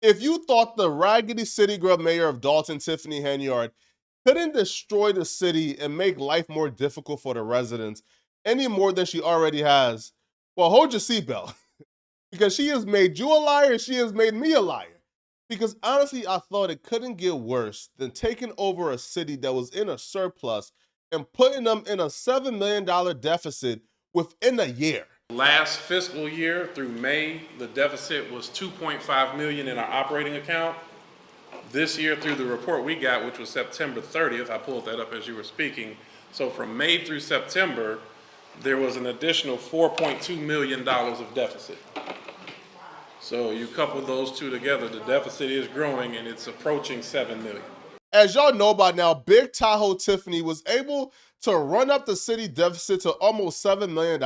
If you thought the raggedy city girl mayor of Dolton, Tiffany Henyard, couldn't destroy the city and make life more difficult for the residents any more than she already has, well, hold your seatbelt because she has made you a liar and she has made me a liar. Because honestly, I thought it couldn't get worse than taking over a city that was in a surplus and putting them in a $7 million deficit within a year. Last fiscal year through May, the deficit was 2.5 million in our operating account. This year through the report we got, which was September 30th, I pulled that up as you were speaking. So from May through September, there was an additional $4.2 million of deficit. So you couple those two together, the deficit is growing and it's approaching 7 million. As y'all know by now, Big Tahoe Tiffany was able to run up the city deficit to almost $7 million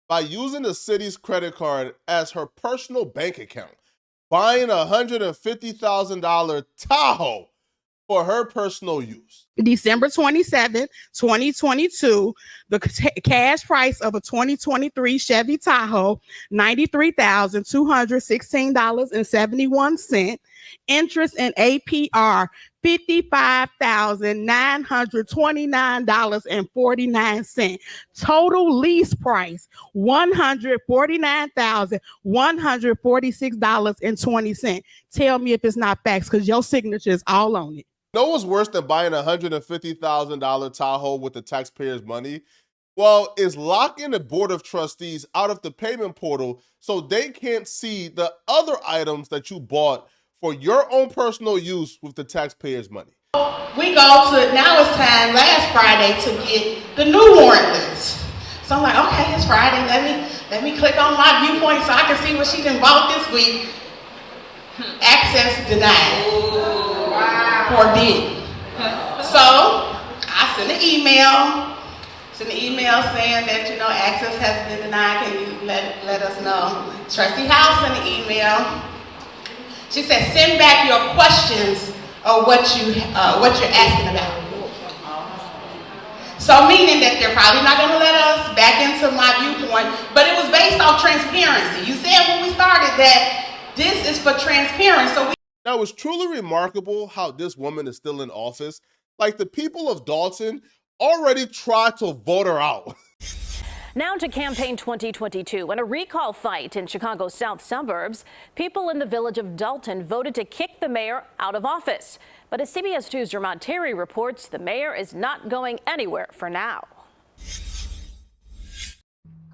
by using the city's credit card as her personal bank account, buying a $150,000 Tahoe for her personal use. December 27th, 2022, the cash price of a 2023 Chevy Tahoe, $93,216.71. Interest and APR, $55,929.49. Total lease price, $149,146.20. Tell me if it's not facts, because your signature is all on it. No what's worse than buying a $150,000 Tahoe with the taxpayers' money? Well, is locking the board of trustees out of the payment portal so they can't see the other items that you bought for your own personal use with the taxpayers' money. We go to, now it's time, last Friday, to get the new warrant list. So I'm like, okay, it's Friday, let me click on my viewpoint so I can see what she done bought this week. Access denied. Or did. So I sent an email saying that, access has been denied. Can you let us know? Trustee House sent an email. She said, send back your questions of what you're asking about. So meaning that they're probably not going to let us back into my viewpoint, but it was based off transparency. You said when we started that this is for transparency. Now, it's truly remarkable how this woman is still in office. Like, the people of Dolton already tried to vote her out. Now to campaign 2022. In a recall fight in Chicago's south suburbs, people in the village of Dolton voted to kick the mayor out of office. But as CBS 2's Jermont Terry reports, the mayor is not going anywhere for now.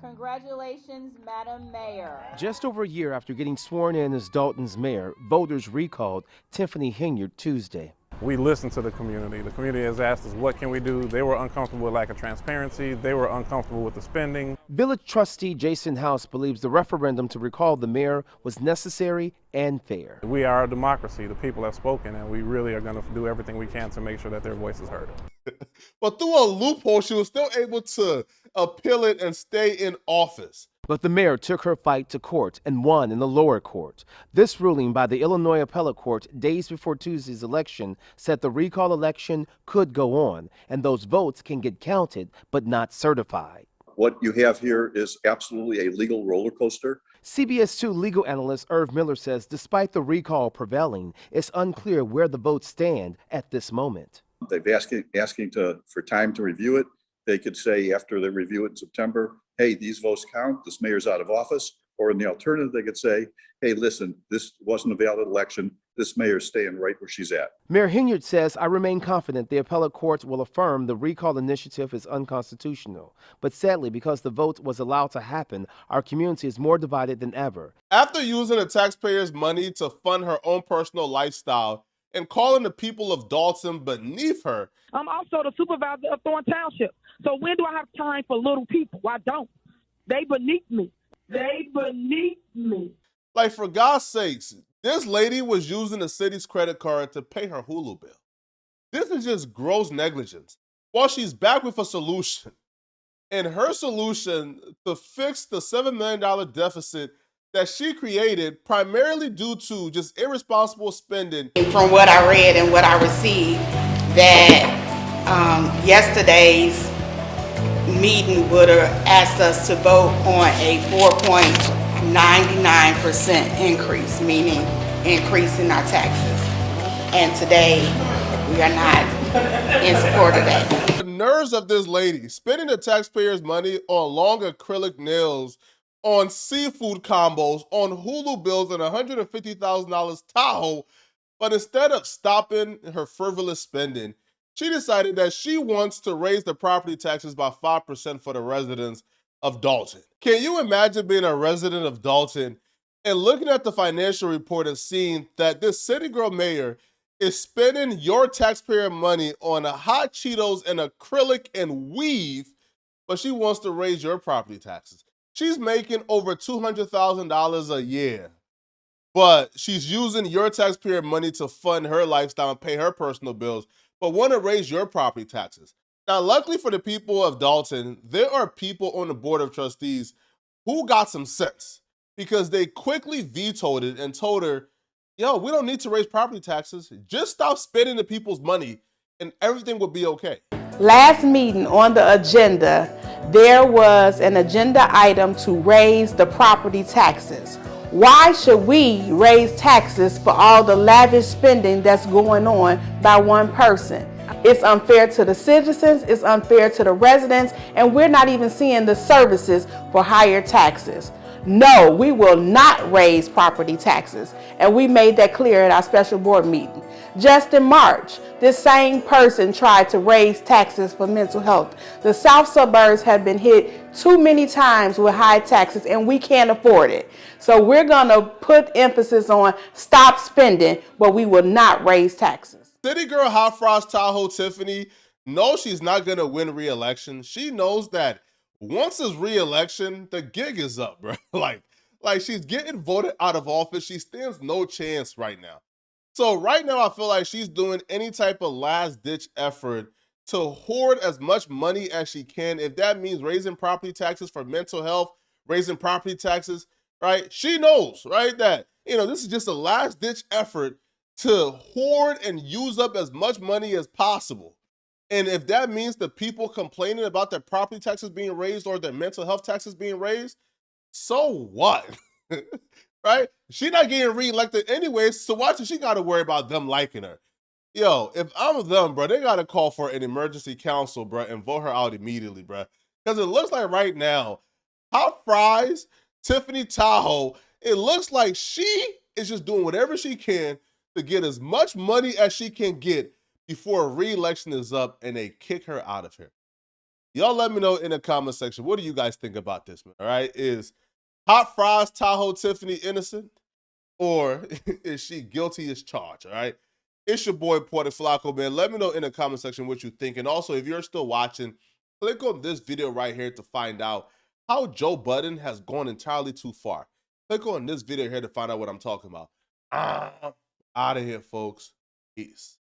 Congratulations, Madam Mayor. Just over a year after getting sworn in as Dolton's mayor, voters recalled Tiffany Henyard Tuesday. We listened to the community. The community has asked us, what can we do? They were uncomfortable with lack of transparency. They were uncomfortable with the spending. Village trustee Jason House believes the referendum to recall the mayor was necessary and fair. We are a democracy. The people have spoken, and we really are going to do everything we can to make sure that their voice is heard. But through a loophole, she was still able to appeal it and stay in office. But the mayor took her fight to court and won in the lower court. This ruling by the Illinois Appellate Court days before Tuesday's election said the recall election could go on, and those votes can get counted but not certified. What you have here is absolutely a legal roller coaster. CBS 2 legal analyst Irv Miller says despite the recall prevailing, it's unclear where the votes stand at this moment. They've asking for time to review it. They could say after they review it in September, hey, these votes count, this mayor's out of office. Or in the alternative, they could say, hey, listen, this wasn't a valid election. This mayor's staying right where she's at. Mayor Henyard says, I remain confident the appellate court will affirm the recall initiative is unconstitutional. But sadly, because the vote was allowed to happen, our community is more divided than ever. After using the taxpayers' money to fund her own personal lifestyle and calling the people of Dolton beneath her. I'm also the supervisor of Thornton Township. So when do I have time for little people? I don't. They beneath me. They beneath me. Like, for God's sakes, this lady was using the city's credit card to pay her Hulu bill. This is just gross negligence. Well, she's back with a solution. And her solution to fix the $7 million deficit that she created primarily due to just irresponsible spending. From what I read and what I received, that yesterday's meeting would have asked us to vote on a 4.99% increase, meaning increasing our taxes. And today, we are not in support of that. The nerves of this lady spending the taxpayers' money on long acrylic nails, on seafood combos, on Hulu bills, and $150,000 Tahoe. But instead of stopping her frivolous spending, she decided that she wants to raise the property taxes by 5% for the residents of Dolton. Can you imagine being a resident of Dolton and looking at the financial report and seeing that this city girl mayor is spending your taxpayer money on hot Cheetos and acrylic and weave, but she wants to raise your property taxes? She's making over $200,000 a year, but she's using your taxpayer money to fund her lifestyle and pay her personal bills, but want to raise your property taxes. Now, luckily for the people of Dolton, there are people on the board of trustees who got some sense because they quickly vetoed it and told her, yo, we don't need to raise property taxes. Just stop spending the people's money and everything will be okay. Last meeting on the agenda, there was an agenda item to raise the property taxes. Why should we raise taxes for all the lavish spending that's going on by one person? It's unfair to the citizens, it's unfair to the residents, and we're not even seeing the services for higher taxes. No, we will not raise property taxes, and we made that clear at our special board meeting. Just in March, this same person tried to raise taxes for mental health. The South suburbs have been hit too many times with high taxes, and we can't afford it. So we're gonna put emphasis on stop spending, but we will not raise taxes. City girl Hot Frost Tahoe Tiffany knows she's not gonna win re-election. She knows that once it's re-election, the gig is up, bro. like she's getting voted out of office. She stands no chance right now. So right now, I feel like she's doing any type of last-ditch effort to hoard as much money as she can. If that means raising property taxes for mental health, raising property taxes, right? She knows, right, that, this is just a last-ditch effort to hoard and use up as much money as possible. And if that means the people complaining about their property taxes being raised or their mental health taxes being raised, so what? Right? She not getting reelected anyways, so why does she got to worry about them liking her? Yo, if I'm them, bro, they got to call for an emergency council, bro, and vote her out immediately, bro. Because it looks like right now, Hot Fries, Tiffany Tahoe, it looks like she is just doing whatever she can to get as much money as she can get before a re-election is up and they kick her out of here. Y'all let me know in the comment section, what do you guys think about this, man? All right, is Hot Fries Tahoe Tiffany innocent, or is she guilty as charged? All right, it's your boy Porter Flacco, man. Let me know in the comment section what you think, and also if you're still watching, click on this video right here to find out how Joe Budden has gone entirely too far. Click on this video here to find out what I'm talking about. I'm out of here, folks. Peace.